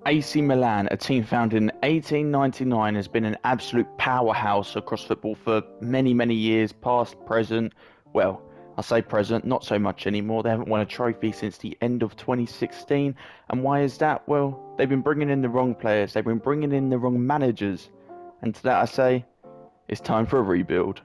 AC Milan, a team founded in 1899, has been an absolute powerhouse across football for many, many years, past, present. Well, I say present, not so much anymore. They haven't won a trophy since the end of 2016. And why is that? Well, they've been bringing in the wrong players, they've been bringing in the wrong managers. And to that I say, it's time for a rebuild.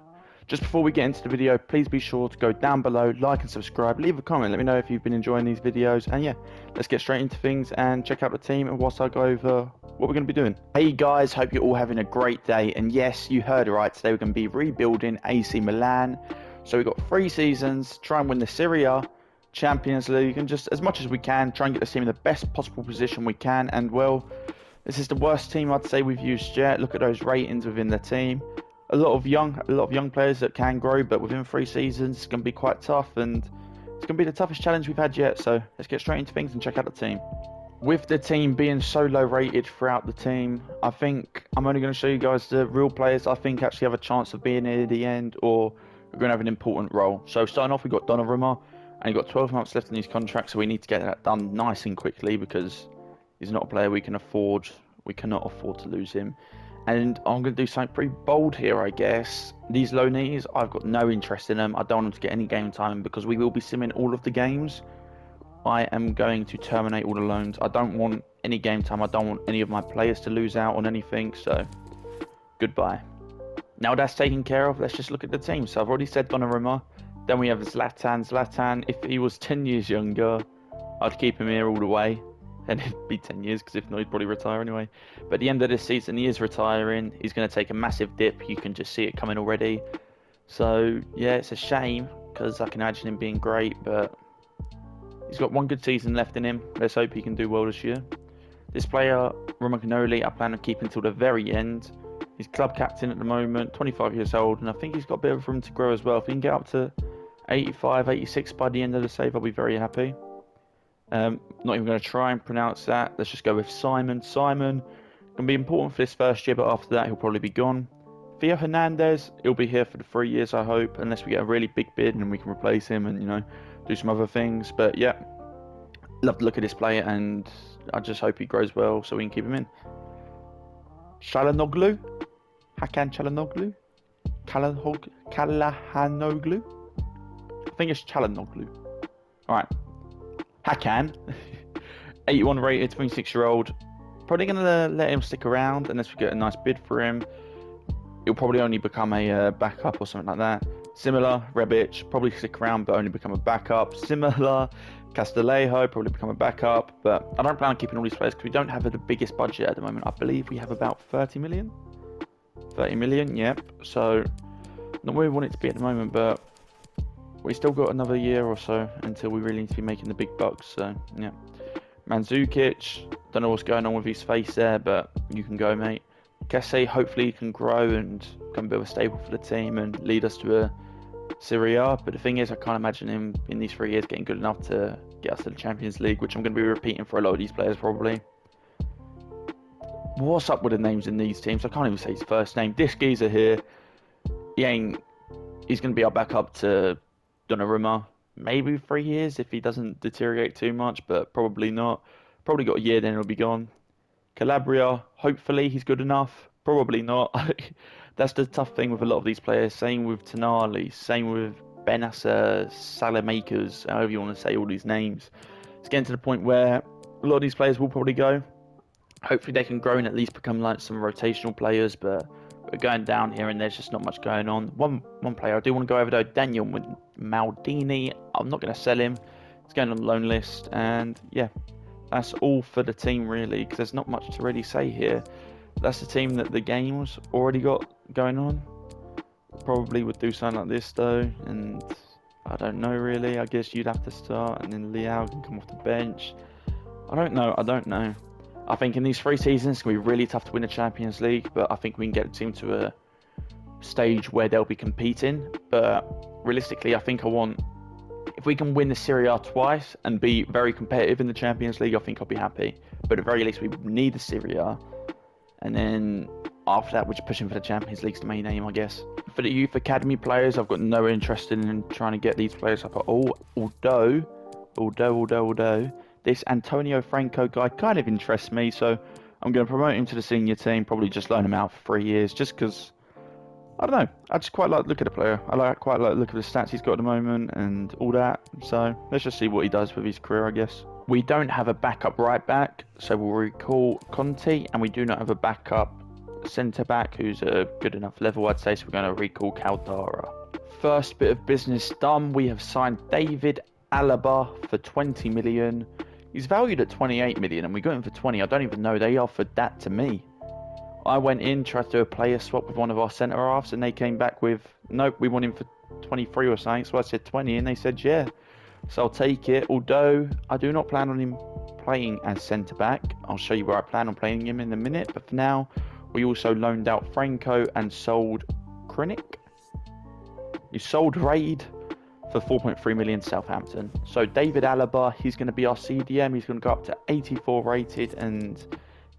Just before we get into the video, please be sure to go down below, like and subscribe, leave a comment, let me know if you've been enjoying these videos, and yeah, let's get straight into things and check out the team and whilst I go over what we're going to be doing. Hey guys, hope you're all having a great day, and yes, you heard it right, today we're going to be rebuilding AC Milan. So we've got 3 seasons, try and win the Serie A, Champions League, and just as much as we can, try and get the team in the best possible position we can, and well, this is the worst team I'd say we've used yet. Look at those ratings within the team. A lot of young players that can grow, but within 3 seasons, it's going to be quite tough, and it's going to be the toughest challenge we've had yet. So let's get straight into things and check out the team. With the team being so low rated throughout the team, I think I'm only going to show you guys the real players I think actually have a chance of being here at the end, or are going to have an important role. So starting off, we've got Donnarumma, and he's got 12 months left in his contract, so we need to get that done nice and quickly because he's not a player we can afford. We cannot afford to lose him. And I'm going to do something pretty bold here, I guess. These loanees, I've got no interest in them. I don't want them to get any game time because we will be simming all of the games. I am going to terminate all the loans. I don't want any game time. I don't want any of my players to lose out on anything. So, goodbye. Now that's taken care of, let's just look at the team. So I've already said Donnarumma. Then we have Zlatan. Zlatan, if he was 10 years younger, I'd keep him here all the way. And it'd be 10 years, because if not, he'd probably retire anyway. But at the end of this season, he is retiring. He's going to take a massive dip. You can just see it coming already. So, yeah, it's a shame, because I can imagine him being great, but he's got 1 good season left in him. Let's hope he can do well this year. This player, Romagnoli, I plan on keeping until the very end. He's club captain at the moment, 25 years old, and I think he's got a bit of room to grow as well. If he can get up to 85, 86 by the end of the save, I'll be very happy. Not even going to try and pronounce that. Let's just go with Simon. Simon can be important for this first year, but after that he'll probably be gone. Theo Hernandez, he'll be here for the 3 years, I hope, unless we get a really big bid and we can replace him and, you know, do some other things. But yeah, love the look of this player, and I just hope he grows well so we can keep him in. Çalhanoğlu, Hakan Çalhanoğlu, Çalhanoğlu. I think it's Çalhanoğlu. All right. Hakan, 81 rated, 26-year-old. Probably going to let him stick around unless we get a nice bid for him. He'll probably only become a backup or something like that. Similar, Rebic, probably stick around but only become a backup. Similar, Castillejo, probably become a backup. But I don't plan on keeping all these players because we don't have the biggest budget at the moment. I believe we have about 30 million. 30 million, yep. So, not where we want it to be at the moment, but we still got another year or so until we really need to be making the big bucks. So, yeah. Mandzukic, don't know what's going on with his face there, but you can go, mate. Kesse, hopefully he can grow and become a bit of a staple for the team and lead us to a Serie A. But the thing is, I can't imagine him in these 3 years getting good enough to get us to the Champions League, which I'm going to be repeating for a lot of these players probably. What's up with the names in these teams? I can't even say his first name. This geezer here, he's going to be our backup to Donnarumma, maybe 3 years if he doesn't deteriorate too much, but probably not. Probably got a year, then he'll be gone. Calabria, hopefully he's good enough. Probably not. That's the tough thing with a lot of these players. Same with Tonali, same with Benasser, Salamakers, however you want to say all these names. It's getting to the point where a lot of these players will probably go. Hopefully they can grow and at least become like some rotational players, but we're going down here and there's just not much going on. One player I do want to go over though, Daniel Maldini. I'm not going to sell him. He's going on the loan list, and yeah, that's all for the team really, because there's not much to really say here. That's the team that the game's already got going on. Probably would do something like this though, and I don't know really. I guess you'd have to start, and then Leao can come off the bench. I don't know. I think in these 3 seasons, it's going to be really tough to win the Champions League, but I think we can get the team to a stage where they'll be competing. But realistically, I think if we can win the Serie A twice and be very competitive in the Champions League, I think I'll be happy. But at the very least, we need the Serie A. And then after that, we're just pushing for the Champions League's the main aim, I guess. For the youth academy players, I've got no interest in trying to get these players up at all. Although this Antonio Franco guy kind of interests me, so I'm going to promote him to the senior team, probably just loan him out for 3 years, just because, I don't know, I just quite like the look at the player. Quite like the look of the stats he's got at the moment and all that, so let's just see what he does with his career, I guess. We don't have a backup right back, so we'll recall Conti, and we do not have a backup centre back who's at a good enough level, I'd say, so we're going to recall Caldara. First bit of business done, we have signed David Alaba for 20 million. He's valued at 28 million and we got him for 20. I don't even know they offered that to me. I went in, tried to do a player swap with one of our centre halves, and they came back with, nope, we want him for 23 or something. So I said 20 and they said yeah. So I'll take it, although I do not plan on him playing as centre back. I'll show you where I plan on playing him in a minute, but for now we also loaned out Franco and sold Krennic. You sold Raid for 4.3 million Southampton. So David Alaba, he's going to be our CDM. He's going to go up to 84 rated, and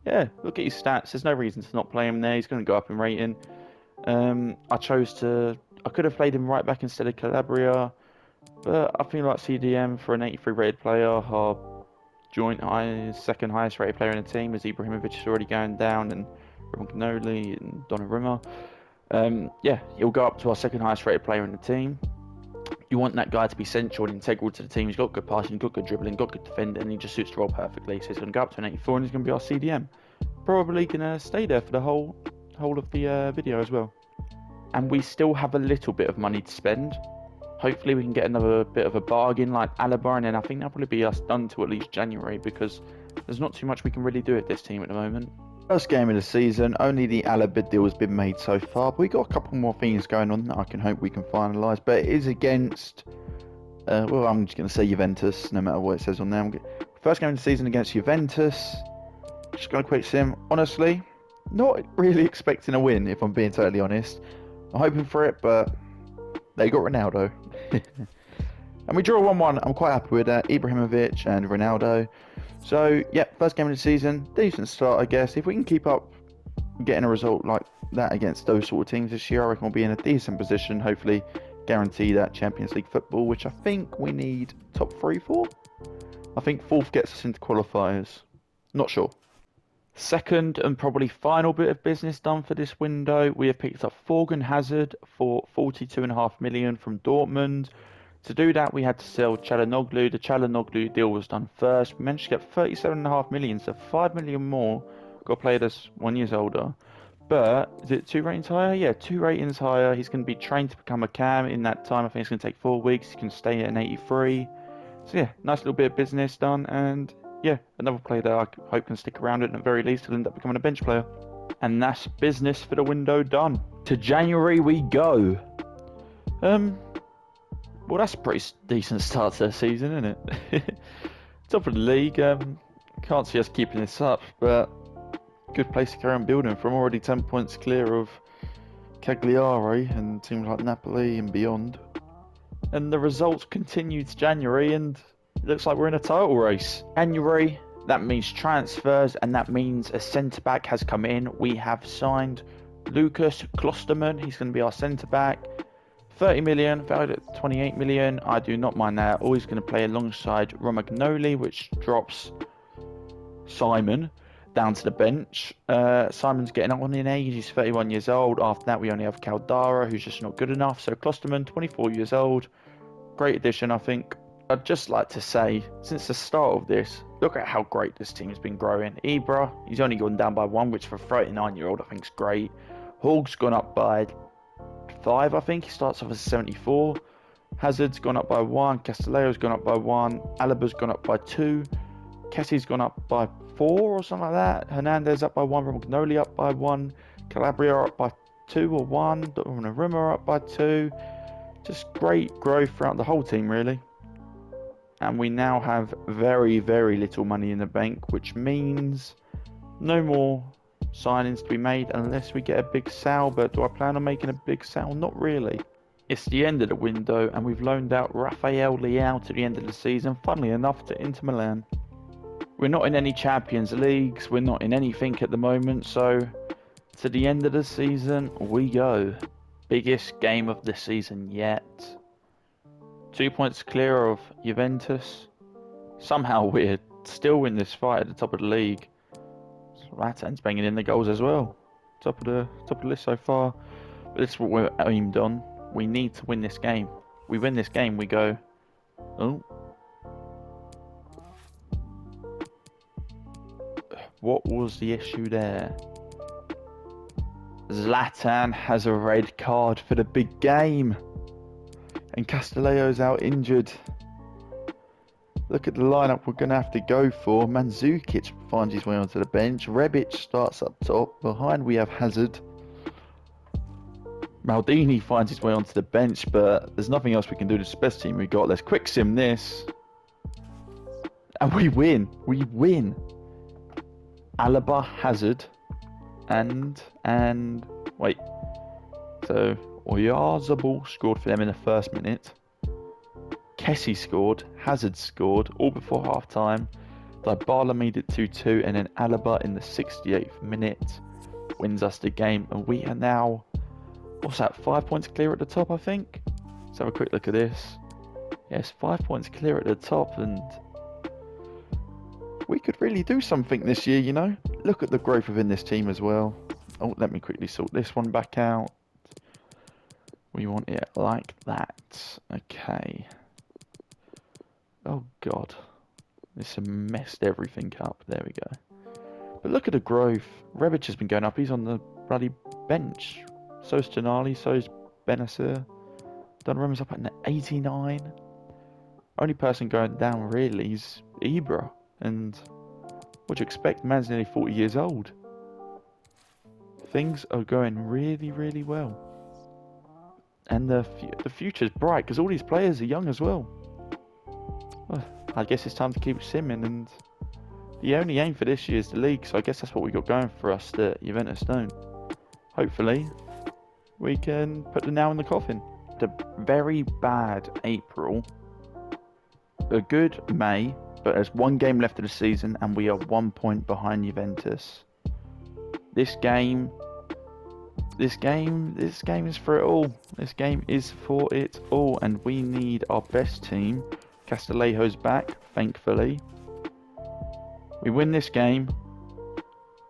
yeah, look at his stats. There's no reason to not play him there. He's going to go up in rating. I could have played him right back instead of Calabria, but I feel like CDM for an 83 rated player, our second highest rated player in the team, as Ibrahimovic is already going down, and Romagnoli and Donnarumma. Yeah, he'll go up to our second highest rated player in the team. You want that guy to be central and integral to the team. He's got good passing, got good dribbling, got good defending, and he just suits the role perfectly. So he's going to go up to an 84 and he's going to be our CDM. Probably going to stay there for the whole of the video as well. And we still have a little bit of money to spend. Hopefully we can get another bit of a bargain like Alaba, and then I think that'll probably be us done to at least January, because there's not too much we can really do with this team at the moment. First game of the season, only the Alaba deal has been made so far, but we got a couple more things going on that I can hope we can finalise, but it is against, well, I'm just going to say Juventus, no matter what it says on there. First game of the season against Juventus, just going to quick sim, honestly, not really expecting a win, if I'm being totally honest. I'm hoping for it, but they got Ronaldo. And we draw 1-1, I'm quite happy with that, Ibrahimovic and Ronaldo. So, yeah, first game of the season, decent start, I guess. If we can keep up getting a result like that against those sort of teams this year, I reckon we'll be in a decent position, hopefully guarantee that Champions League football, which I think we need top 3 for. I think 4th gets us into qualifiers. Not sure. Second and probably final bit of business done for this window, we have picked up Thorgan Hazard for 42.5 million from Dortmund. To do that, we had to sell Çalhanoğlu. The Çalhanoğlu deal was done first. We managed to get 37.5 million, so 5 million more. Got a player that's 1 year older. But, is it 2 ratings higher? Yeah, 2 ratings higher. He's going to be trained to become a cam in that time. I think it's going to take 4 weeks. He can stay at an 83. So yeah, nice little bit of business done. And yeah, another player that I hope can stick around at the very least. He'll end up becoming a bench player. And that's business for the window done. To January we go. Well, that's a pretty decent start to the season, isn't it? Top of the league. Can't see us keeping this up, but good place to carry on building from. Already 10 points clear of Cagliari and teams like Napoli and beyond. And the results continue to January, and it looks like we're in a title race. January, that means transfers, and that means a centre-back has come in. We have signed Lucas Klosterman. He's going to be our centre-back. 30 million, valued at 28 million. I do not mind that. Always going to play alongside Romagnoli, which drops Simon down to the bench. Simon's getting on in age. He's 31 years old. After that, we only have Caldara, who's just not good enough. So Klosterman, 24 years old. Great addition, I think. I'd just like to say, since the start of this, look at how great this team has been growing. Ibra, he's only gone down by 1, which for a 39-year-old, I think is great. Hog's gone up by 5, I think. He starts off as 74. Hazard's gone up by 1. Castelleo's gone up by 1. Alaba's gone up by 2. Kessie's gone up by 4 or something like that. Hernandez up by 1. Romagnoli up by 1. Calabria up by 2 or 1. Donnarumma up by 2. Just great growth throughout the whole team, really. And we now have very, very little money in the bank, which means no more signings to be made unless we get a big sale. But do I plan on making a big sale? Not really. It's the end of the window, and we've loaned out Rafael Leao to the end of the season, funnily enough, to Inter Milan. We're not in any Champions Leagues, we're not in anything at the moment, so to the end of the season we go. Biggest game of the season yet. 2 points clear of Juventus. Somehow we're still in this fight at the top of the league. Zlatan's banging in the goals as well. Top of the list so far. But this is what we're aimed on. We need to win this game. We win this game, we go. Oh. What was the issue there? Zlatan has a red card for the big game. And Castelletto's out injured. Look at the lineup we're going to have to go for. Mandzukic finds his way onto the bench. Rebic starts up top. Behind we have Hazard. Maldini finds his way onto the bench, but there's nothing else we can do. This is the best team we got. Let's quick sim this. And we win. We win. Alaba, Hazard, and wait. So Oyarzabal scored for them in the first minute. Kessie scored, Hazard scored, all before half time. Dybala made it 2-2, and then Alaba in the 68th minute wins us the game. And we are now, what's that, 5 points clear at the top, I think? Let's have a quick look at this. Yes, 5 points clear at the top, and we could really do something this year, you know? Look at the growth within this team as well. Oh, let me quickly sort this one back out. We want it like that. Okay. Oh, God. This messed everything up. There we go. But look at the growth. Rebic has been going up. He's on the bloody bench. So's Tonali. So's Benacer. Donnarumma's up at 89. Only person going down, really, is Ibra. And what do you expect? Man's nearly 40 years old. Things are going really, really well. And the future's bright because all these players are young as well. Well, I guess it's time to keep simming. And the only aim for this year is the league. So I guess that's what we got going for us that Juventus don't. Hopefully, we can put the nail in the coffin. The very bad April. A good May. But there's one game left of the season and we are 1 point behind Juventus. This game is for it all. This game is for it all, and we need our best team. Castelletto's back, thankfully. We win this game,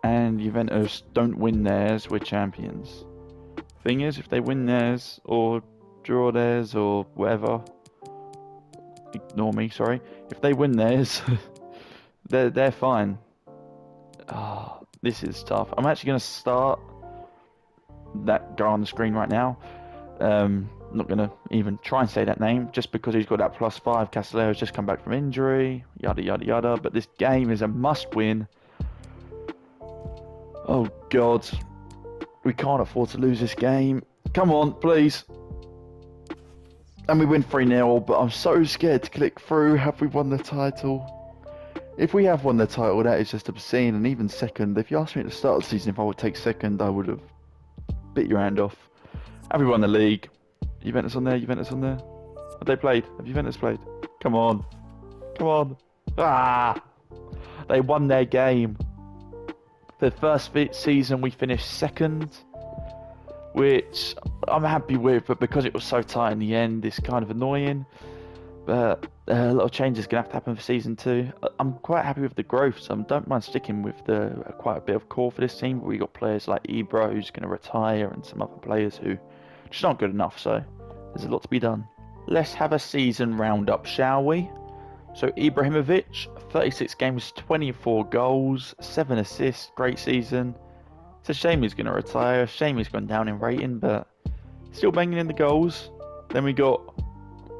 and Juventus don't win theirs, we're champions. Thing is, if they win theirs, or draw theirs, or whatever, ignore me, sorry. If they win theirs, they're fine. Oh, this is tough. I'm actually going to start that guy on the screen right now. Not going to even try and say that name, just because he's got that +5. Castelletto's just come back from injury, yada yada yada. But this game is a must-win. Oh God, we can't afford to lose this game. Come on, please. And we win 3-0, but I'm so scared to click through. Have we won the title? If we have won the title, that is just obscene. And even second, if you asked me at the start of the season if I would take second, I would have bit your hand off. Have we won the league? Juventus on there, Juventus on there. Have they played? Have Juventus played? Come on. Come on. Ah! They won their game. The first season we finished second, which I'm happy with, but because it was so tight in the end, it's kind of annoying. But a lot of changes are going to have to happen for season 2. I'm quite happy with the growth, so I don't mind sticking with quite a bit of core for this team. But we got players like Ibra, who's going to retire, and some other players who just aren't good enough, so there's a lot to be done. Let's have a season roundup, shall we? So Ibrahimovic, 36 games, 24 goals, 7 assists, great season. It's a shame he's going to retire, shame he's gone down in rating, but still banging in the goals. Then we got,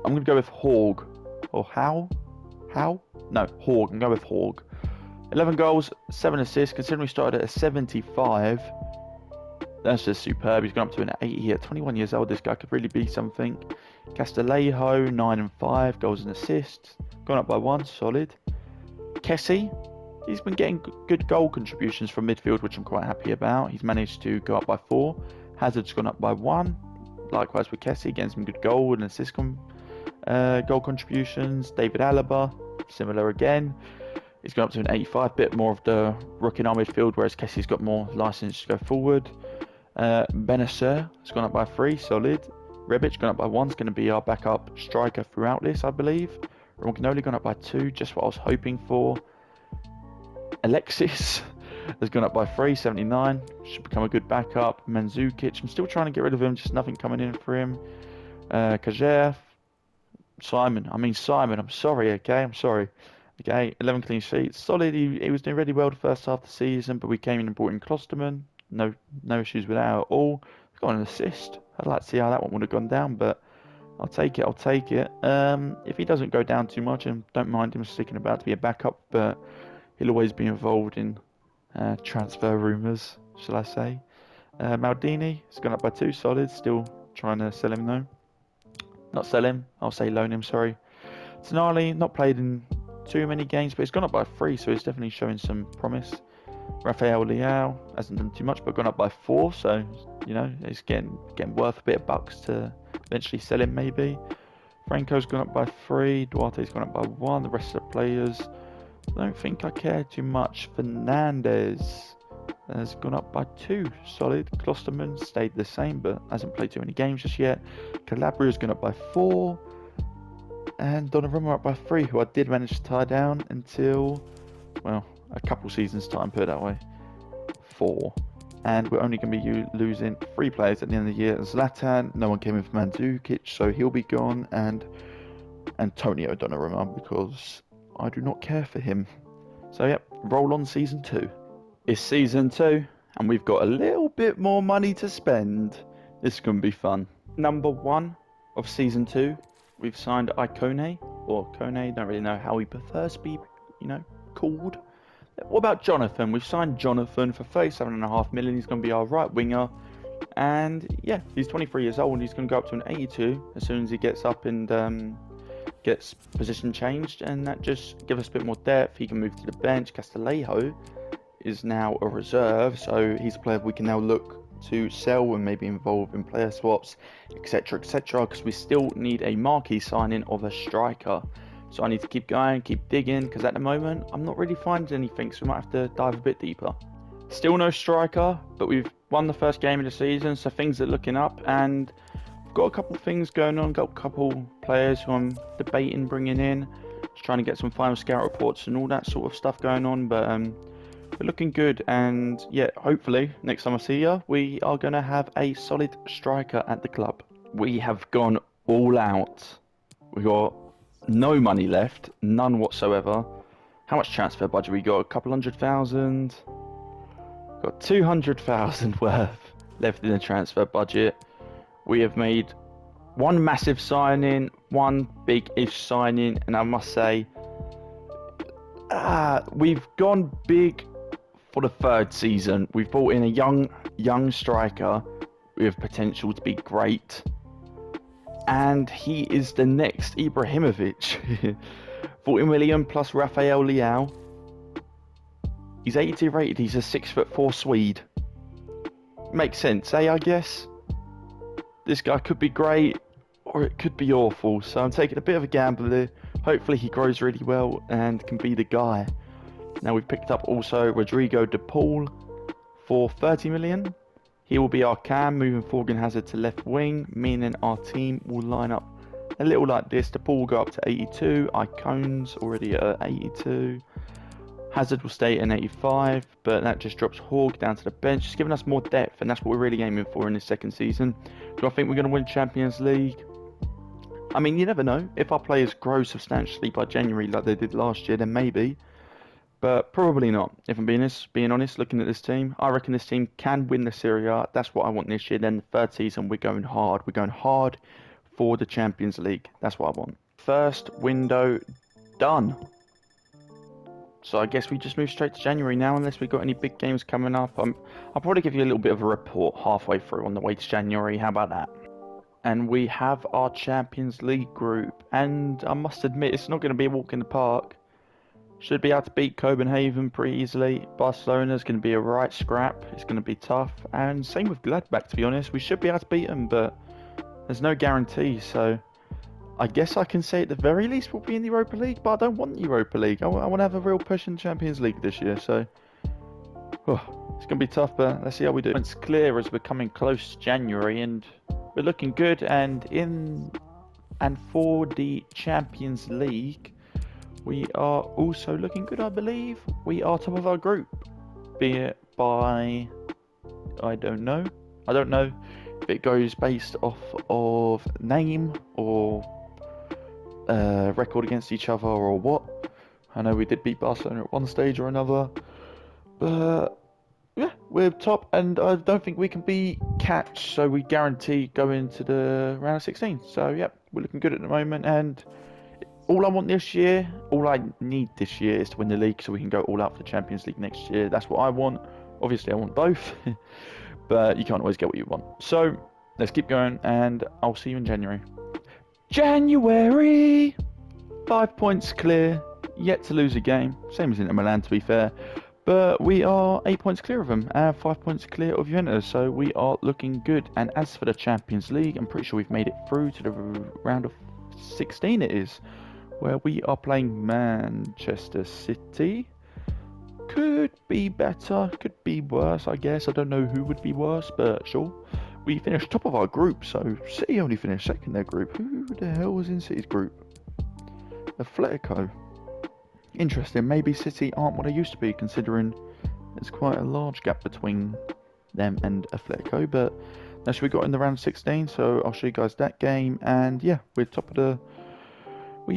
I'm going to go with Horg, or How? No, Horg, I'm going to go with Horg. 11 goals, 7 assists, considering we started at a 75. That's just superb. He's gone up to an 80 at 21 years old. This guy could really be something. Castelletto, 9 and 5 goals and assists. Gone up by 1, solid. Kessie, he's been getting good goal contributions from midfield, which I'm quite happy about. He's managed to go up by 4. Hazard's gone up by 1. Likewise with Kessie, getting some good goal and assist goal contributions. David Alaba, similar again. He's gone up to an 85, bit more of the rook in our midfield, whereas Kessie's got more license to go forward. Benacer has gone up by 3, solid. Rebic gone up by 1, is going to be our backup striker throughout this, I believe. Romagnoli gone up by 2, just what I was hoping for. Alexis has gone up by 379. Should become a good backup. Mandzukic, I'm still trying to get rid of him, just nothing coming in for him. Kajev, Simon, I'm sorry, okay? I'm sorry. Okay, 11 clean sheets. Solid, he was doing really well the first half of the season, but we came in and brought in Klosterman. No issues with that at all. Got an assist. I'd like to see how that one would have gone down, but I'll take it. If he doesn't go down too much, and don't mind him sticking about to be a backup, but he'll always be involved in transfer rumours, shall I say. Maldini has gone up by 2, solid. Still trying to sell him though. Not sell him, I'll say loan him, sorry. Tonali, not played in too many games, but he's gone up by 3, so he's definitely showing some promise. Rafael Leao hasn't done too much, but gone up by 4, so you know he's getting worth a bit of bucks to eventually sell him maybe. Franco's gone up by 3, Duarte's gone up by 1. The rest of the players, I don't think I care too much. Fernandez has gone up by 2, solid. Klosterman stayed the same, but hasn't played too many games just yet. Calabria's gone up by 4. And Donnarumma up by 3, who I did manage to tie down until, well, a couple seasons time, put it that way. 4. And we're only going to be losing 3 players at the end of the year. Zlatan, no one came in for Mandzukic, so he'll be gone. And Antonio Donnarumma, because I do not care for him. So, yep, roll on season 2. It's season 2, and we've got a little bit more money to spend. This can be fun. Number 1 of season 2. We've signed Icone, or Kone, don't really know how he prefers to be, called. What about Jonathan? We've signed Jonathan for 37.5 million. He's going to be our right winger. And yeah, he's 23 years old. He's going to go up to an 82 as soon as he gets up and gets position changed. And that just gives us a bit more depth. He can move to the bench. Castillejo is now a reserve, so he's a player we can now look to sell and maybe involve in player swaps, etc, because we still need a marquee signing of a striker. So I need to keep going, keep digging, because at the moment I'm not really finding anything, so we might have to dive a bit deeper. Still no striker, but we've won the first game of the season, so things are looking up, and I've got a couple of things going on. Got a couple players who I'm debating bringing in, just trying to get some final scout reports and all that sort of stuff going on, but we're looking good, and yeah, hopefully next time I see you, we are going to have a solid striker at the club. We have gone all out. We got no money left, none whatsoever. How much transfer budget we got? A couple 100,000. Got 200,000 worth left in the transfer budget. We have made one massive signing, one big-ish signing, and I must say, we've gone big for the 3rd season. We've brought in a young striker with potential to be great, and he is the next Ibrahimovic. 40 million plus Rafael Leao. He's 82 rated. He's a 6'4" Swede. Makes sense, I guess. This guy could be great, or it could be awful. So I'm taking a bit of a gamble there. Hopefully he grows really well and can be the guy. Now we've picked up also Rodrigo De Paul for 30 million. He will be our cam, moving Forgan Hazard to left wing, meaning our team will line up a little like this. De Paul will go up to 82, Icone's already at 82. Hazard will stay at 85, but that just drops Hawk down to the bench, just giving us more depth, and that's what we're really aiming for in this 2nd season. Do I think we're going to win Champions League? I mean, you never know. If our players grow substantially by January like they did last year, then maybe. But probably not. If I'm being honest, looking at this team, I reckon this team can win the Serie A. That's what I want this year. Then the 3rd season, we're going hard. We're going hard for the Champions League. That's what I want. First window done. So I guess we just move straight to January now, unless we've got any big games coming up. I'll probably give you a little bit of a report halfway through on the way to January. How about that? And we have our Champions League group. And I must admit, it's not going to be a walk in the park. Should be able to beat Copenhagen pretty easily. Barcelona's going to be a right scrap. It's going to be tough. And same with Gladbach, to be honest. We should be able to beat them, but there's no guarantee. So I guess I can say at the very least we'll be in the Europa League, but I don't want the Europa League. I want to have a real push in the Champions League this year. So it's going to be tough, but let's see how we do. It's clear as we're coming close to January, and we're looking good. And for the Champions League, we are also looking good, I believe. We are top of our group, be it by, I don't know. I don't know if it goes based off of name or record against each other or what. I know we did beat Barcelona at one stage or another, but yeah, we're top, and I don't think we can be catch, so we guarantee going to the round of 16. So yeah, we're looking good at the moment, and all I want this year, all I need this year is to win the league so we can go all out for the Champions League next year. That's what I want. Obviously, I want both, but you can't always get what you want. So let's keep going, and I'll see you in January. January! 5 points clear, yet to lose a game. Same as Inter Milan, to be fair. But we are 8 points clear of them, and 5 points clear of Juventus, so we are looking good. And as for the Champions League, I'm pretty sure we've made it through to the round of 16 it is, where we are playing Manchester City. Could be better, could be worse, I guess. I don't know who would be worse, but sure. We finished top of our group, so City only finished second in their group. Who the hell was in City's group? Atletico. Interesting, maybe City aren't what they used to be, considering there's quite a large gap between them and Atletico, but that's what we got in the round of 16, so I'll show you guys that game, and yeah, we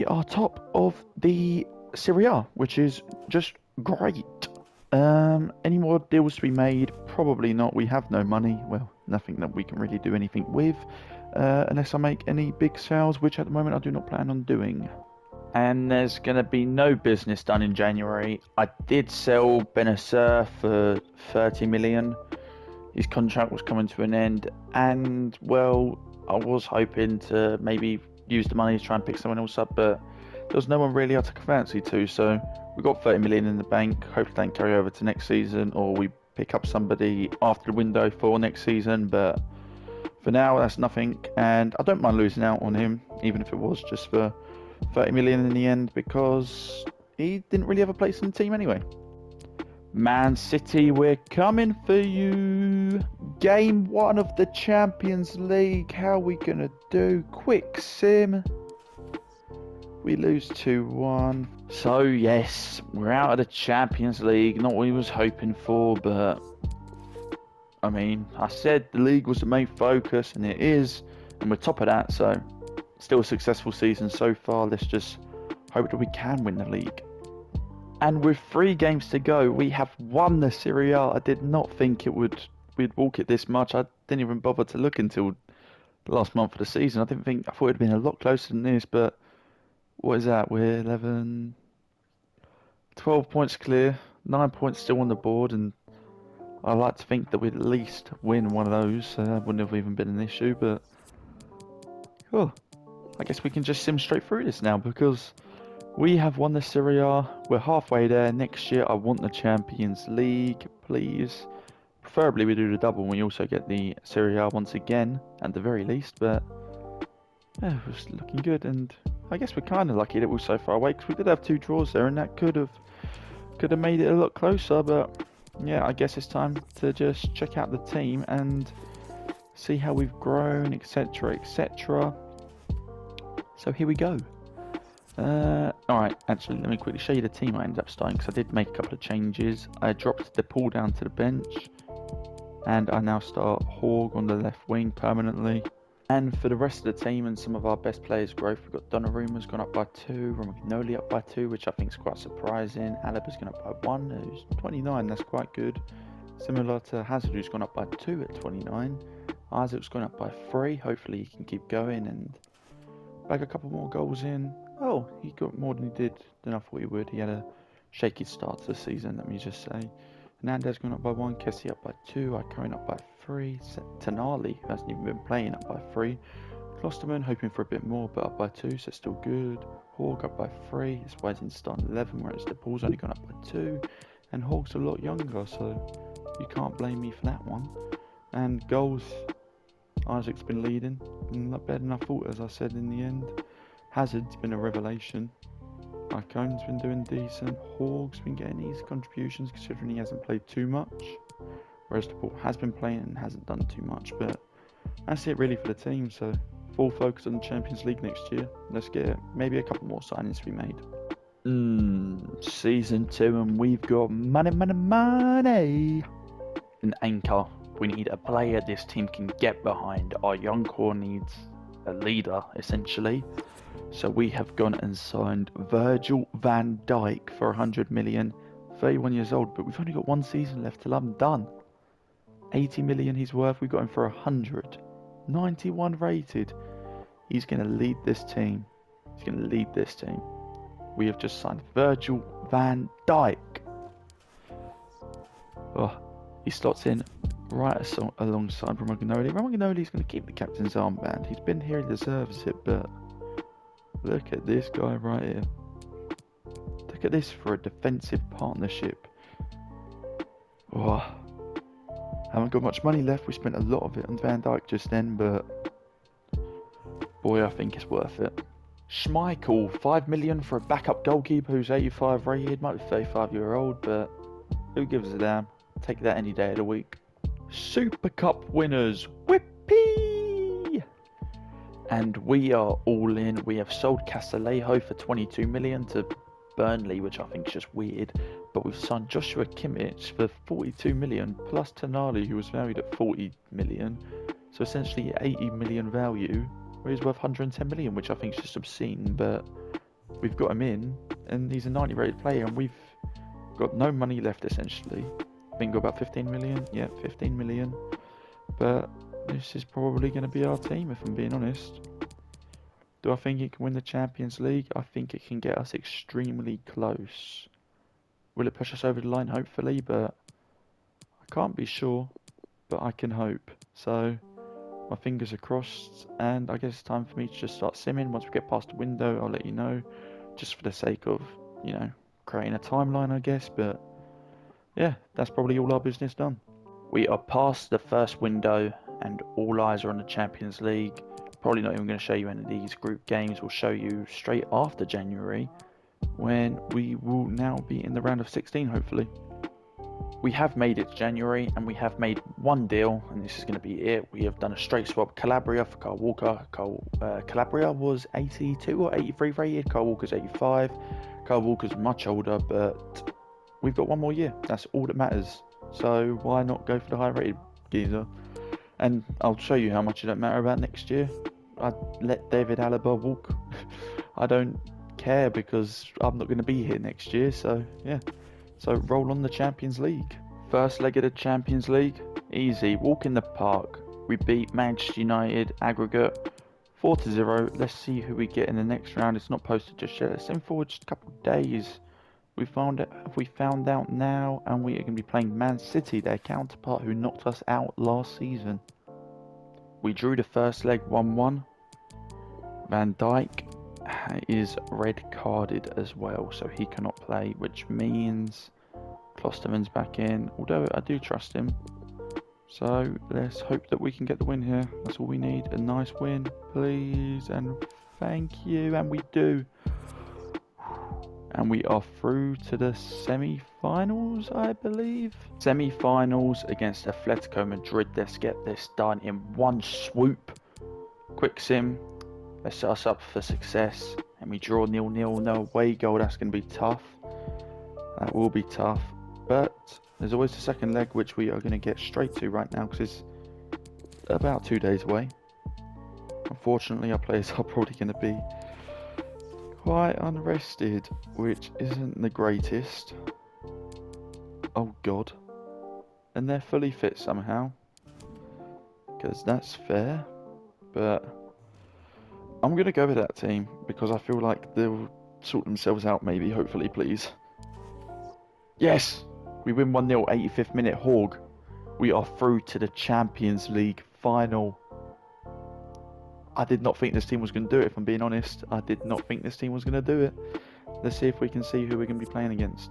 are top of the Serie A, which is just great. Any more deals to be made? Probably not. We have no money. Well, nothing that we can really do anything with, unless I make any big sales, which at the moment I do not plan on doing. And there's going to be no business done in January. I did sell Benacer for 30 million. His contract was coming to an end, and well, I was hoping to maybe use the money to try and pick someone else up, but there was no one really I took a fancy to, so we got 30 million in the bank. Hopefully they can carry over to next season, or we pick up somebody after the window for next season, but for now that's nothing, and I don't mind losing out on him, even if it was just for 30 million in the end, because he didn't really have a place in the team anyway. Man City, we're coming for you. Game 1 of the Champions League. How are we gonna do? Quick sim. We lose 2-1. So yes, we're out of the Champions League. Not what we was hoping for, but I mean, I said the league was the main focus, and it is, and we're top of that, so still a successful season so far. Let's just hope that we can win the league. And with 3 games to go, we have won the Serie A. I did not think we'd walk it this much. I didn't even bother to look until the last month of the season. I thought it'd been a lot closer than this, but what is that? We're 12 points clear, 9 points still on the board, and I like to think that we'd at least win one of those. That wouldn't have even been an issue, but oh, I guess we can just sim straight through this now, because we have won the Serie A. We're halfway there. Next year I want the Champions League, please. Preferably we do the double and we also get the Serie A once again, at the very least, but yeah, it was looking good, and I guess we're kind of lucky that we're so far away, because we did have 2 draws there, and that could have made it a lot closer, but yeah, I guess it's time to just check out the team and see how we've grown, etc, etc. So here we go. Alright, actually, let me quickly show you the team I ended up starting, because I did make a couple of changes. I dropped De Paul down to the bench, and I now start Hogg on the left wing permanently. And for the rest of the team and some of our best players' growth, we've got Donnarumma's gone up by 2, Romagnoli up by 2, which I think is quite surprising. Alaba's gone up by 1, who's 29, that's quite good. Similar to Hazard, who's gone up by 2 at 29. Isaac's gone up by 3, hopefully he can keep going and bag a couple more goals in. Oh, he got more than he did than I thought he would. He had a shaky start to the season, let me just say. Hernandez gone up by 1, Kessie up by 2, Ikonen up by 3, Tonali, who hasn't even been playing, up by 3. Klosterman hoping for a bit more, but up by 2, so still good. Hogg up by 3, that's why he's in starting 11, whereas De Paul's only gone up by 2. And Hogg's a lot younger, so you can't blame me for that one. And goals, Isaac's been leading, and not better than I thought, as I said in the end. Hazard's been a revelation. Iconen's been doing decent. Hogg's been getting his contributions, considering he hasn't played too much. Whereas De Paul has been playing and hasn't done too much. But that's it really for the team. So full focus on the Champions League next year. Let's get maybe a couple more signings to be made. Season 2, and we've got money. An anchor. We need a player this team can get behind. Our young core needs a leader, essentially. So we have gone and signed Virgil van Dijk for 100 million. 31 years old, but we've only got one season left till I'm done. 80 million he's worth. We got him for 100. 91 rated. He's going to lead this team. We have just signed Virgil van Dijk. Oh, he slots in right alongside Romagnoli. Romagnoli's going to keep the captain's armband. He's been here, he deserves it, but look at this guy right here. Look at this for a defensive partnership. Oh, haven't got much money left. We spent a lot of it on Van Dijk just then, but boy, I think it's worth it. Schmeichel, 5 million for a backup goalkeeper who's 85 rated, might be 35-year-old, but who gives a damn? Take that any day of the week. Super Cup winners, whippy! And we are all in. We have sold Castillejo for 22 million to Burnley, which I think is just weird. But we've signed Joshua Kimmich for 42 million, plus Tonali, who was valued at 40 million. So essentially 80 million value, where he's worth 110 million, which I think is just obscene. But we've got him in, and he's a 90 rated player, and we've got no money left essentially. I think got about 15 million. Yeah, 15 million. But this is probably going to be our team, if I'm being honest. Do I think it can win the Champions League? I think it can get us extremely close. Will it push us over the line? Hopefully, but I can't be sure, but I can hope. So my fingers are crossed, and I guess it's time for me to just start simming. Once we get past the window, I'll let you know, just for the sake of, you know, creating a timeline, I guess. But yeah, that's probably all our business done. We are past the first window, and all eyes are on the Champions League. Probably not even going to show you any of these group games. We'll show you straight after January, when we will now be in the round of 16, hopefully. We have made it to January, and we have made one deal, and this is going to be it. We have done a straight swap. Calabria for Kyle Walker. Calabria was 82 or 83 rated. Kyle Walker's 85. Kyle Walker's much older, but we've got one more year. That's all that matters. So why not go for the high rated geezer? And I'll show you how much it don't matter about next year. I'd let David Alaba walk. I don't care, because I'm not going to be here next year. So yeah, so roll on the Champions League. First leg of the Champions League, easy, walk in the park. We beat Manchester United aggregate 4-0. Let's see who we get in the next round. It's not posted just yet. Let's send forward just a couple of days. We found out now, and we are going to be playing Man City, their counterpart, who knocked us out last season. We drew the first leg 1-1. Van Dijk is red carded as well, so he cannot play, which means Klosterman's back in, although I do trust him. So let's hope that we can get the win here. That's all we need, a nice win, please, and thank you, and we do. And we are through to the semi-finals, I believe. Semi-finals against Atletico Madrid. Let's get this done in one swoop. Quick sim. Let's set us up for success. And we draw 0-0. No away goal. That's going to be tough. That will be tough. But there's always the second leg, which we are going to get straight to right now, because it's about 2 days away. Unfortunately, our players are probably going to be quite unrested, which isn't the greatest. Oh god. And they're fully fit somehow, because that's fair. But I'm going to go with that team, because I feel like they'll sort themselves out, maybe, hopefully, please. Yes! We win 1-0, 85th minute, Hawg. We are through to the Champions League final. I did not think this team was going to do it, if I'm being honest. I did not think this team was going to do it. Let's see if we can see who we're going to be playing against.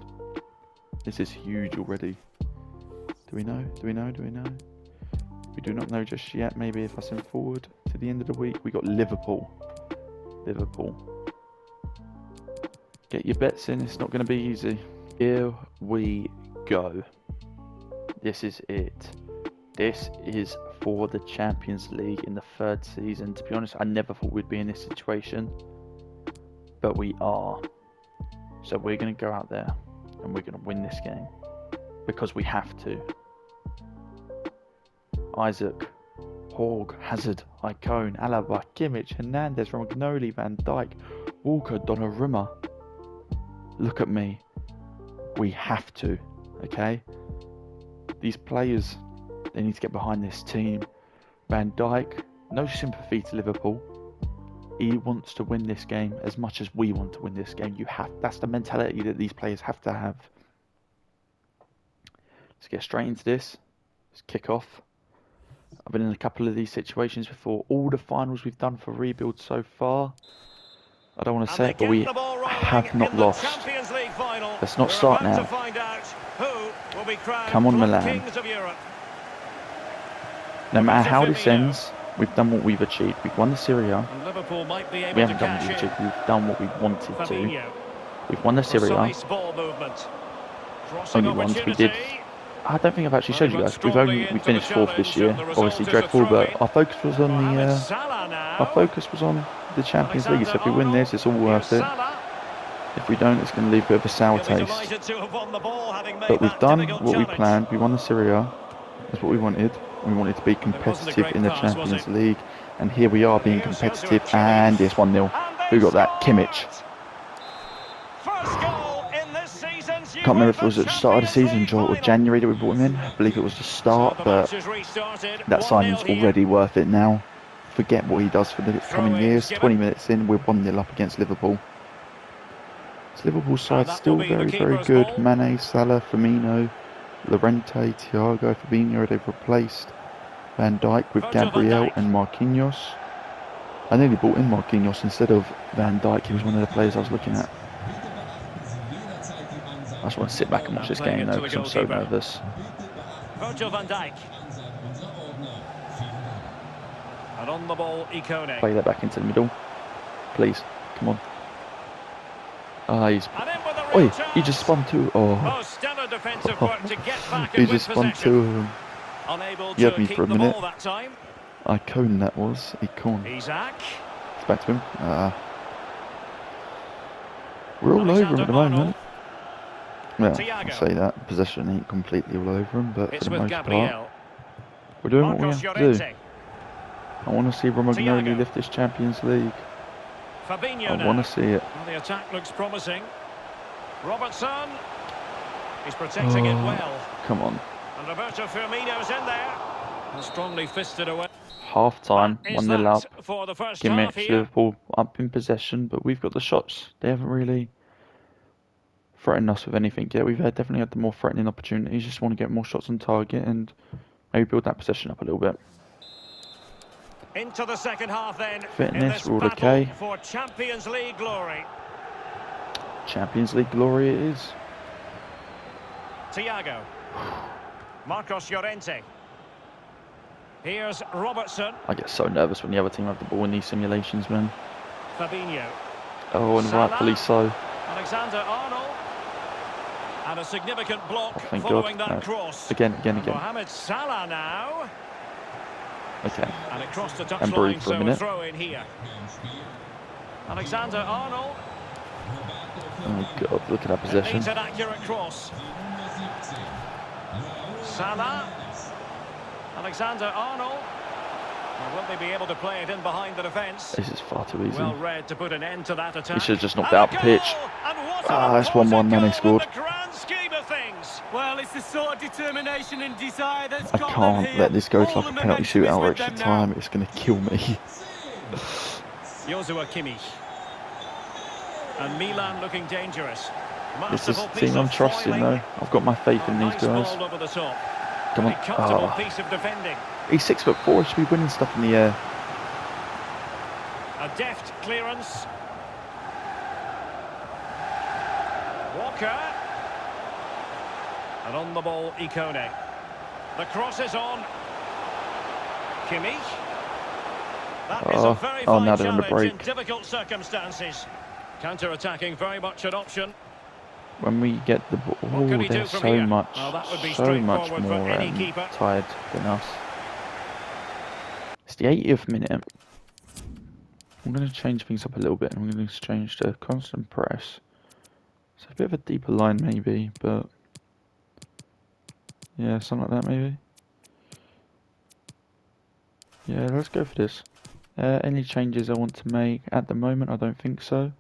This is huge already. Do we know? Do we know? Do we know? We do not know just yet. Maybe if I send forward to the end of the week. We got Liverpool. Liverpool. Get your bets in. It's not going to be easy. Here we go. This is it. This is for the Champions League in the third season. To be honest, I never thought we'd be in this situation, but we are. So we're going to go out there and we're going to win this game because we have to. Isaac, Hogg, Hazard, Icone, Alaba, Kimmich, Hernandez, Romagnoli, Van Dijk, Walker, Donnarumma. Look at me. We have to, okay? These players, they need to get behind this team. Van Dijk, no sympathy to Liverpool. He wants to win this game as much as we want to win this game. That's the mentality that these players have to have. Let's get straight into this. Let's kick off. I've been in a couple of these situations before. All the finals we've done for rebuild so far. I don't want to say it, but we have not lost. Let's not start now. Come on, Milan. No matter how this ends, we've done what we've achieved. We've won the Serie A. We haven't done what we've achieved. We've done what we wanted to. We've won the Serie A. Only once we did. I don't think I've actually showed you guys. We finished 4th this year. Obviously dreadful, but our focus was on the Champions League. So if we win this, it's all worth it. If we don't, it's going to leave a bit of a sour taste. But we've done what we planned. We won the Serie A. That's what we wanted. We wanted to be competitive in the Champions League, and here we are being competitive. And it's 1-0. Who got that? Kimmich. Can't remember if it was at the start of the season or January that we brought him in. I believe it was the start, but that signing's already worth it now. Forget what he does for the coming years. 20 minutes in, we're 1-0 up against Liverpool. This Liverpool side's still very, very good. Mane, Salah, Firmino, Llorente, Thiago, Fabinho, they've replaced Van Dijk with Gabriel and Marquinhos. I nearly brought in Marquinhos instead of Van Dijk. He was one of the players I was looking at. I just want to sit back and watch this game though because I'm so nervous. Virgil van Dijk. And on the ball, Icone. Play that back into the middle. Please, come on. He just spun two. He just spun two of them. He had me for a minute. Icone that was. Icone. It's back to him. We're all over him at the moment. Well, I'll say that. Possession ain't completely all over him, but for the most part, we're doing what we have to do. I want to see Romagnoli lift this Champions League. I want to see it. Well, the attack looks promising. Robertson. He's protecting it well. Come on. And Roberto Firmino's in there. And strongly fisted away. Half time, 1-0 up. Kimmich, Liverpool up in possession, but we've got the shots. They haven't really threatened us with anything yet. We've definitely had the more threatening opportunities. Just want to get more shots on target and maybe build that possession up a little bit. Into the second half then. Fitness, we're all okay. For Champions League glory. Champions League glory it is. Thiago. Marcos Llorente. Here's Robertson. I get so nervous when the other team have the ball in these simulations, man. Fabinho. Oh, and rightfully so. Alexander-Arnold. And a significant block thank following God. that cross. Again. Mohamed Salah now. Okay. And it crossed the touchline, And breathe for a minute. throw in here. Alexander-Arnold. Oh God, look at that possession. Needs an accurate cross. Salah. Alexander-Arnold. Will they be able to play it in behind the defence? This is far too easy. Well read to put an end to that attack. He should have just knocked out the pitch. That's 1-1, Mane scored. Well, it's the sort of determination and desire that's I can't let this go to like a penalty shootout or extra time. It's going to kill me. Joshua Kimmich. And Milan looking dangerous. This is the team I'm trusting though. I've got my faith in these guys. Come on. Piece of defending. He's 6'4", he should be winning stuff in the air. A deft clearance. Walker. And on the ball, Icone. The cross is on. Kimmich. That is a very fine now they're on the challenge in break. difficult circumstances. Counter-attacking, very much an option. When we get the ball, they're so much more tired than us. It's the 80th minute. I'm going to change things up a little bit. I'm going to change to constant press. So a bit of a deeper line maybe, but yeah, something like that maybe. Yeah, let's go for this. Any changes I want to make at the moment? I don't think so.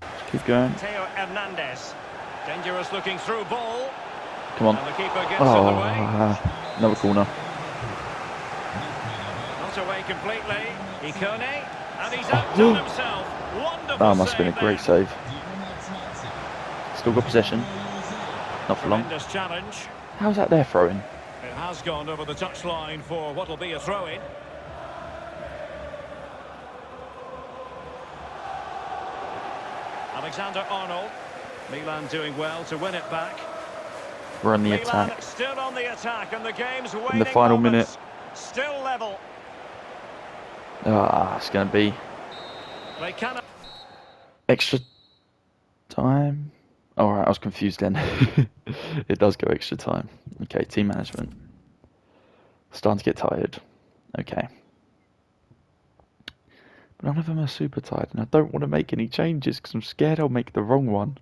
Let's keep going. Theo Hernandez. Dangerous looking through ball. Come on. And the keeper gets in the way. Another corner. Not away completely. Ikone. And he's outdone himself. Wonderful. That must have been a great save. Still got possession. Not for long. Tremendous challenge. How's that there throwing? It has gone over the touchline for what will be a throw-in. Alexander-Arnold. Milan doing well to win it back. We're on the Milan attack. still on the attack, and the game's waning In the final moments. minute. Still level. It's going to be They cannot. extra time. Alright, I was confused then. It does go extra time. Okay, team management. Starting to get tired. Okay. But none of them are super tired, and I don't want to make any changes because I'm scared I'll make the wrong one.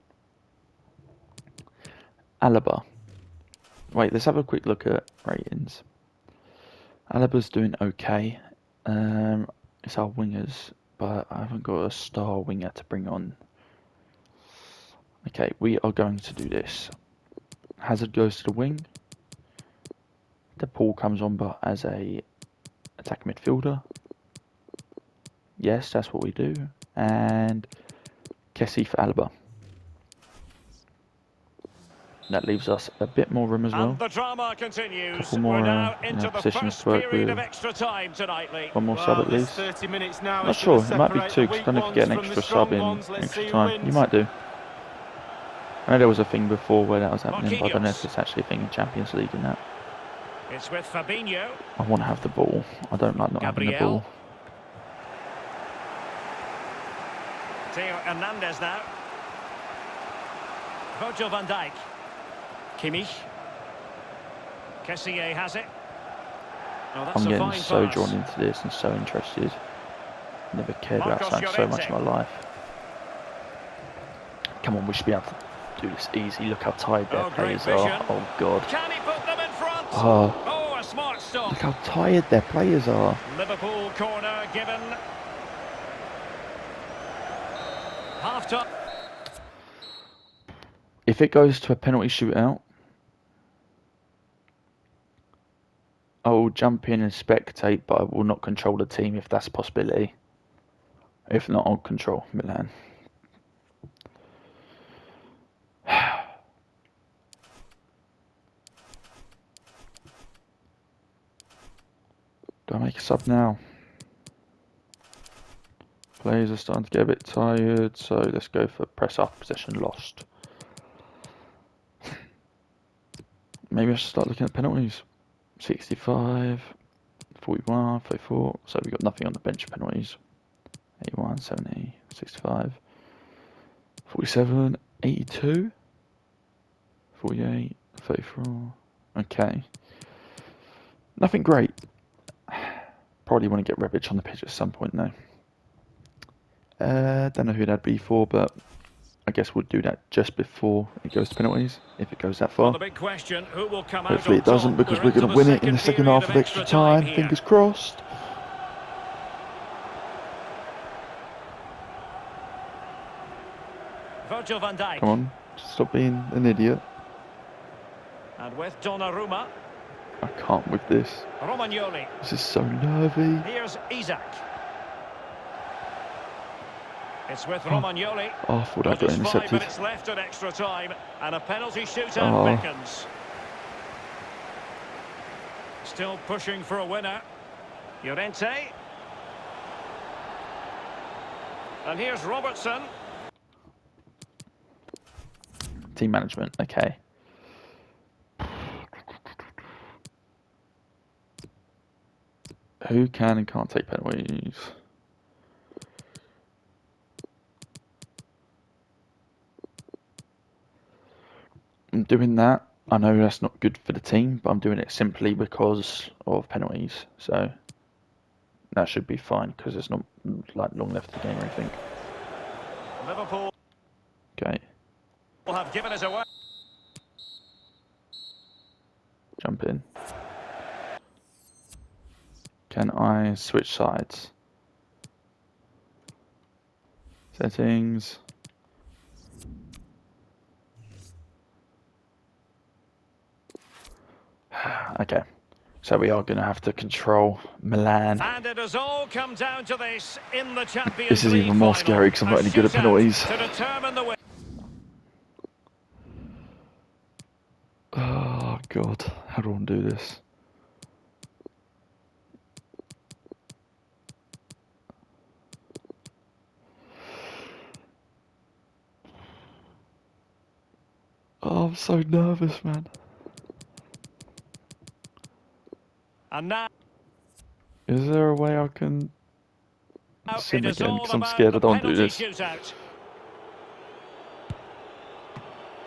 Alaba. Wait, let's have a quick look at ratings. Alaba's doing okay. It's our wingers, but I haven't got a star winger to bring on. Okay, we are going to do this. Hazard goes to the wing. De Paul comes on, but as a attack midfielder. Yes, that's what we do. And Kessie for Alaba. That leaves us a bit more room as well. And the drama continues. Couple more, We're now into the positions first to work period with. of extra time tonight, Lee. One more sub at least. 30 minutes now. Not sure, it might be two, because I don't know if you get an extra sub in extra time. You might do. I know there was a thing before where that was happening, but I don't know if it's actually a thing in Champions League and that. It's with Fabinho. I want to have the ball. I don't like not having the ball. Theo Hernandez now. Virgil van Dijk. Kimmich. Kessié has it. Oh, that's I'm a getting fine so pass. drawn into this and so interested. Never cared about something so much in my life. Come on, we should be able to do this easy. Look how tired their players are. Oh god. Can he put them in front? Oh, a smart stop. look how tired their players are. Liverpool corner given. Half time. If it goes to a penalty shootout, I will jump in and spectate, but I will not control the team if that's a possibility. If not, I'll control Milan. Do I make a sub now? Players are starting to get a bit tired, so let's go for press up, possession lost. Maybe I should start looking at penalties. 65, 41, 34. So we've got nothing on the bench for penalties. 81, 70, 65, 47, 82, 48, 34. Okay. Nothing great. Probably want to get Rebic on the pitch at some point though. Don't know who that'd be for, but I guess we'll do that just before it goes to penalties, if it goes that far. Well, the big question, who will come Hopefully out it doesn't, top? because We're we're going to into win it in the second half of extra time. here. Fingers crossed. Virgil van Dijk. Come on, stop being an idiot. And with Donnarumma. I can't with this. Romagnoli. This is so nervy. Here's Isaac. It's with Romagnoli. Oh, I thought I got Just 5 intercepted. minutes left at extra time, and a penalty shootout beckons. Still pushing for a winner. Llorente. And here's Robertson. Team management, okay. Who can and can't take penalties? I'm doing that. I know that's not good for the team, but I'm doing it simply because of penalties. So that should be fine because there's not like long left of the game or anything. Liverpool. Okay. Have given us away. Jump in. Can I switch sides? Settings. Okay. So we are going to have to control Milan. And it has all come down to this in the Champions This is League even more final. scary because I'm not any good at A shootout penalties. to determine the win. Oh God, how do I do this? Oh, I'm so nervous, man. And now Is there a way I can sim it is again? all Because I'm about scared I the don't do penalty this. shootout.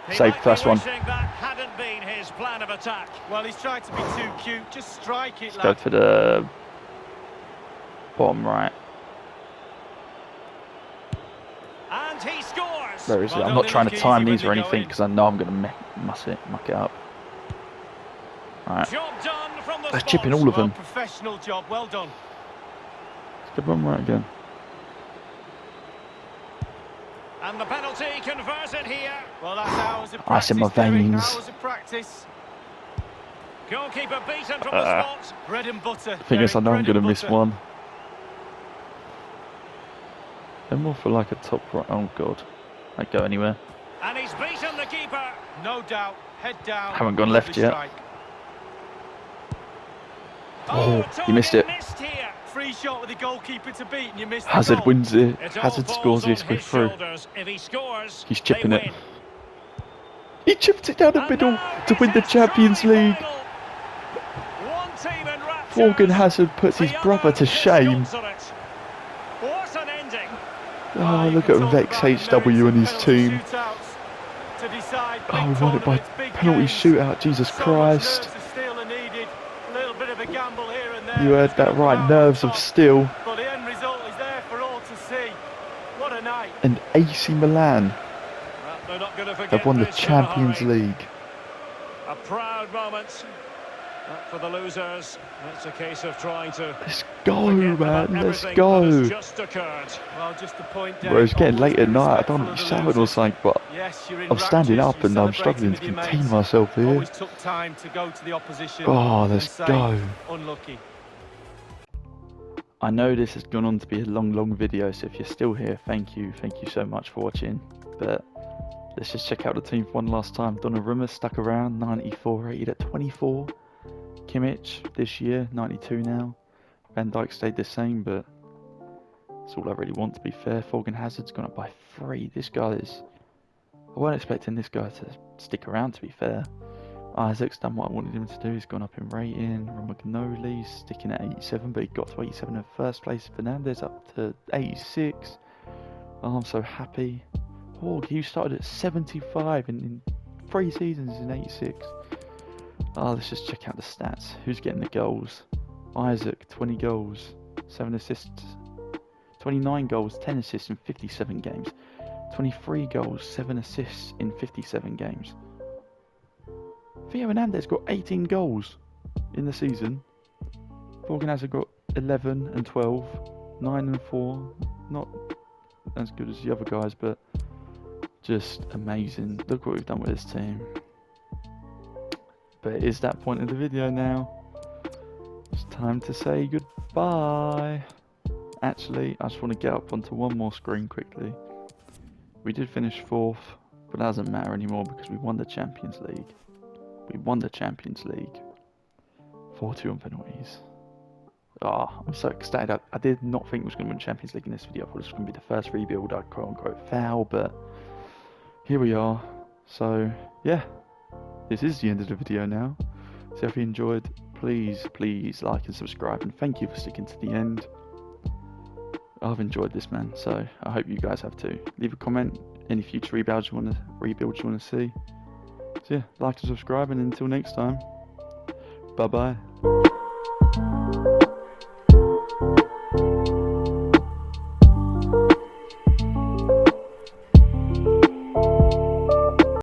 He Save might first be one. wishing that hadn't been his plan of attack. Well, he's trying to be too cute. Just strike it, Let's go lad. for the bottom right. And he scores. Where is it? Well, I'm don't not trying to look time easy these or when they go anything in. because I know I'm going to muck it up. Alright, Job done from the let's spot. chip in all of Well, them. professional job. Well done. Let's go bottom right again. And the penalty converted here. Well, that's hours of Ice practice, in my Derek. veins. Hours of practice. Goalkeeper beaten from the spot. Bread and butter. The thing is, I Derek, know I'm bread going to and miss butter. one. They're more for like a top right. Oh God, I go anywhere. And he's beaten the keeper. No doubt. Head down. Haven't gone left Lovely yet. strike. Oh, he target missed it. Missed here. Free shot with the goalkeeper to beat, and you missed the Hazard goal. wins it. It all Hazard falls scores. on He's going his through. shoulders. If he scores, He's chipping they it. win. He chipped it down the And middle now to it's win the his Champions League. semi-final. One team in raptures. Morgan Hazard puts his The brother other to shame. scoffs at it. What an ending. Oh, You look can at talk Vex about the HW merits and of his penalty team. shootouts to decide Oh, big we won it by tournaments, big penalty games. shootout. Jesus So much Christ. nerves of steel are needed. A little bit of a gamble here and there. You heard Who's gonna that right. come out Nerves on of top? steel. But the end result is there for all to see. What a night. And AC Milan Well, they're not going to forget have won the this in a Champions hurry. League. A proud moment. But for the losers, it's a case of trying to Let's go, forget about man. Let's everything go. that has just occurred. Well, just a point. Bro, it's getting Derek, late at always night. I respectful don't want to of be the shouting or losers. something, but Yes, you're in I'm standing raptures, up you're and I'm celebrating struggling with to your contain mates. myself here. Always took time to go to the opposition. Oh, and let's say, go. Unlucky. I know this has gone on to be a long video, so if you're still here, thank you so much for watching. But let's just check out the team for one last time. Donnarumma stuck around, 94, rated at 24. Kimmich this year, 92 now. Van Dijk stayed the same, but that's all I really want, to be fair. Morgan Hazard's gone up by 3. This guy is... I weren't expecting this guy to stick around, to be fair. Isaac's done what I wanted him to do. He's gone up in rating. Romagnoli's sticking at 87, but he got to 87 in the first place. Fernandez up to 86. Oh, I'm so happy. Oh, you started at 75 in 3 seasons in 86. Oh, let's just check out the stats. Who's getting the goals? Isaac, 20 goals, 7 assists. 29 goals, 10 assists in 57 games. 23 goals, 7 assists in 57 games. Theo Hernandez got 18 goals in the season. Morgan Hazard got 11 and 12, 9 and 4. Not as good as the other guys, but just amazing. Look what we've done with this team. But it is that point of the video now. It's time to say goodbye. Actually, I just want to get up onto one more screen quickly. We did finish 4th, but that doesn't matter anymore because we won the Champions League. We won the Champions League. 4-2 on penalties. Oh, I'm so excited. I did not think we was going to win Champions League in this video. I thought this was going to be the first rebuild I'd quote unquote foul, but here we are. So, yeah. This is the end of the video now. So if you enjoyed, please like and subscribe, and thank you for sticking to the end. I've enjoyed this, man, so I hope you guys have too. Leave a comment, any future rebuilds you want to see. So yeah, like and subscribe, and until next time, bye bye.